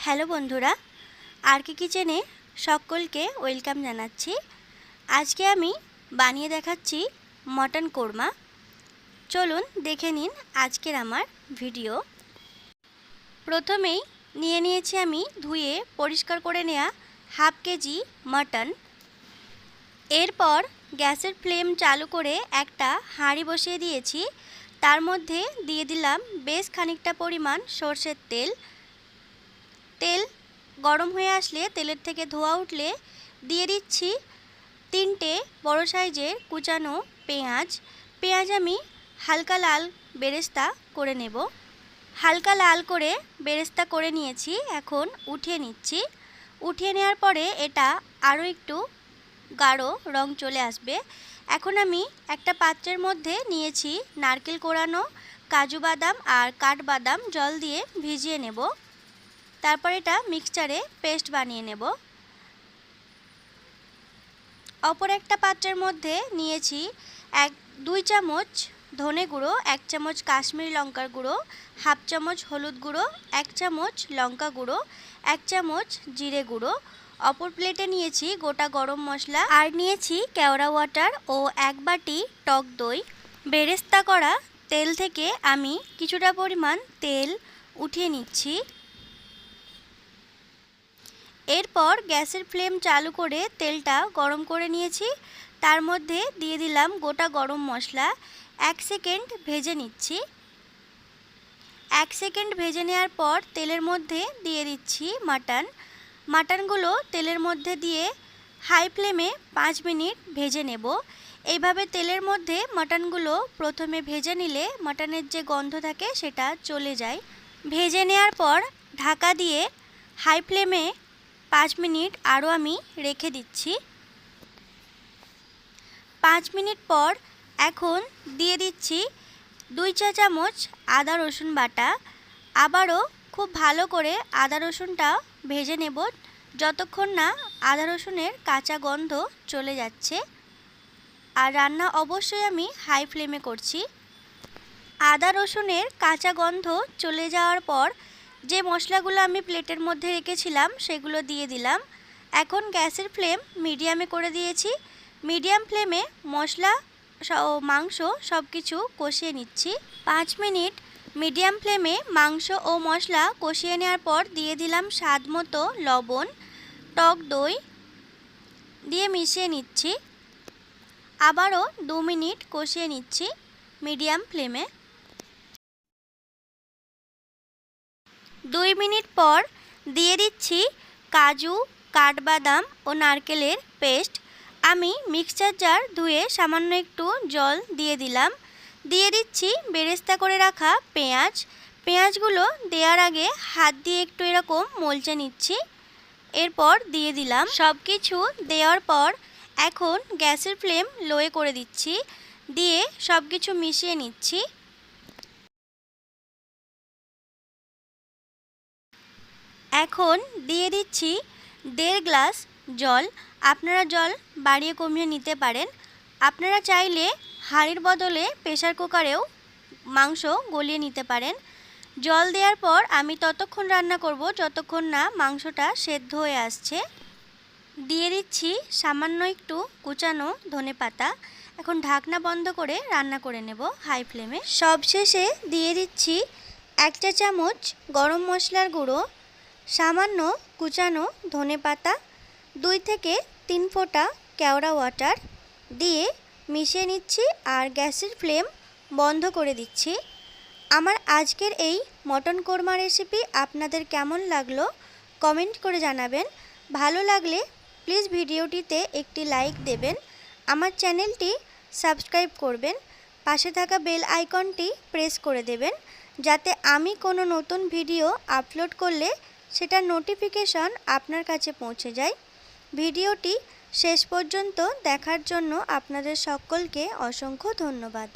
Hello বন্ধুরা, আরকে কিচেনে সকলকে ওয়েলকাম জানাচ্ছি। আজকে আমি বানিয়ে দেখাচ্ছি মটন কোরমা। চলুন দেখে নিন আজকের আমার ভিডিও। প্রথমেই নিয়ে নিয়েছি আমি ধুয়ে পরিষ্কার করে নেওয়া হাফ কেজি মটন। এরপর গ্যাসের ফ্লেম চালু করে একটা হাঁড়ি বসিয়ে দিয়েছি। তার মধ্যে দিয়ে দিলাম বেশ খানিকটা পরিমাণ সরষের তেল। তেল গরম হয়ে আসলে, তেলের থেকে ধোঁয়া উঠলে দিয়ে দিচ্ছি 3টে বড় সাইজের কুচানো পেঁয়াজ। পেঁয়াজ আমি হালকা লাল বেরেস্তা করে নেব। হালকা লাল করে বেরেস্তা করে নিয়েছি, এখন উঠিয়ে নিচ্ছি। উঠিয়ে নেওয়ার পরে এটা আরও একটু গাঢ় রং চলে আসবে। এখন আমি একটা পাত্রের মধ্যে নিয়েছি নারকেল কোড়ানো, কাজু বাদাম আর কাঠবাদাম জল দিয়ে ভিজিয়ে নেব। তারপর এটা মিক্সচারে পেস্ট বানিয়ে নেব। অপর একটা পাত্রের মধ্যে নিয়েছি 2 চামচ ধনে গুঁড়ো, 1 চামচ কাশ্মীরি লঙ্কার গুঁড়ো, হাফ চামচ হলুদ গুঁড়ো, 1 চামচ লঙ্কা গুঁড়ো, 1 চামচ জিরে গুঁড়ো। অপর প্লেটে নিয়েছি গোটা গরম মশলা আর নিয়েছি কেওড়া ওয়াটার ও 1 বাটি টক দই। বেরেস্তা করা তেল থেকে আমি কিছুটা পরিমাণ তেল উঠিয়ে নিচ্ছি। এরপর গ্যাসের ফ্লেম চালু করে তেলটা গরম করে নিয়েছি। তার মধ্যে দিয়ে দিলাম গোটা গরম মশলা। 1 সেকেন্ড ভেজে নিচ্ছি। 1 সেকেন্ড ভেজে নেওয়ার পর তেলের মধ্যে দিয়ে দিচ্ছি মাটনগুলো তেলের মধ্যে দিয়ে হাই ফ্লেমে 5 মিনিট ভেজে নেব। এইভাবে তেলের মধ্যে মাটনগুলো প্রথমে ভেজে নিলে মাটনের যে গন্ধ থাকে সেটা চলে যায়। ভেজে নেওয়ার পর ঢাকা দিয়ে হাই ফ্লেমে 5 মিনিট আরও আমি রেখে দিচ্ছি। 5 মিনিট পর এখন দিয়ে দিচ্ছি 2 চা চামচ আদা রসুন বাটা। আবারও খুব ভালো করে আদা রসুনটা ভেজে নেব যতক্ষণ না আদা রসুনের কাঁচা গন্ধ চলে যাচ্ছে। আর রান্না অবশ্যই আমি হাই ফ্লেমে করছি। আদা রসুনের কাঁচা গন্ধ চলে যাওয়ার পর যে মশলাগুলো আমি প্লেটের মধ্যে রেখেছিলাম সেগুলো দিয়ে দিলাম। এখন গ্যাসের ফ্লেম মিডিয়ামে করে দিয়েছি। মিডিয়াম ফ্লেমে মশলা ও মাংস সব কিছু কষিয়ে নিচ্ছি। 5 মিনিট মিডিয়াম ফ্লেমে মাংস ও মশলা কষিয়ে নেওয়ার পর দিয়ে দিলাম স্বাদ মতো লবণ, টক দই দিয়ে মিশিয়ে নিচ্ছি। আবারও 2 মিনিট কষিয়ে নিচ্ছি মিডিয়াম ফ্লেমে। 2 মিনিট পর দিয়ে দিচ্ছি কাজু, কাঠবাদাম ও নারকেলের পেস্ট। আমি মিক্সচার জার ধুয়ে সামান্য একটু জল দিয়ে দিলাম। দিয়ে দিচ্ছি বেরেস্তা করে রাখা পেঁয়াজগুলো দেওয়ার আগে হাত দিয়ে একটু এরকম মলচে নিচ্ছি। এরপর দিয়ে দিলাম। সব কিছু দেওয়ার পর এখন গ্যাসের ফ্লেম লোয়ে করে দিচ্ছি, দিয়ে সব কিছু মিশিয়ে নিচ্ছি। এখন দিয়ে দিচ্ছি 1.5 গ্লাস জল। আপনারা জল বাড়িয়ে কমিয়ে নিতে পারেন। আপনারা চাইলে হাঁড়ির বদলে প্রেসার কুকারেও মাংস গলিয়ে নিতে পারেন। জল দেওয়ার পর আমি ততক্ষণ রান্না করব যতক্ষণ না মাংসটা সেদ্ধ হয়ে আসছে। দিয়ে দিচ্ছি সামান্য একটু কুচানো ধনেপাতা। এখন ঢাকনা বন্ধ করে রান্না করে নেব হাই ফ্লেমে। সবশেষে দিয়ে দিচ্ছি 1 চা চামচ গরম মশলার গুঁড়ো, সামান্য কুচানো ধনেপাতা, 2 থেকে 3 ফোঁটা কেওড়া ওয়াটার দিয়ে মিশিয়ে নিচ্ছি আর গ্যাসের ফ্লেম বন্ধ করে দিচ্ছি। আমার আজকের এই মটন কোরমা রেসিপি আপনাদের কেমন লাগলো কমেন্ট করে জানাবেন। ভালো লাগলে প্লিজ ভিডিওটিতে একটি লাইক দেবেন, আমার চ্যানেলটি সাবস্ক্রাইব করবেন, পাশে থাকা বেল আইকনটি প্রেস করে দেবেন যাতে আমি কোনো নতুন ভিডিও আপলোড করলে সেটার নোটিফিকেশন আপনার কাছে পৌঁছে যায়। ভিডিওটি শেষ পর্যন্ত দেখার জন্য আপনাদের সকলকে অসংখ্য ধন্যবাদ।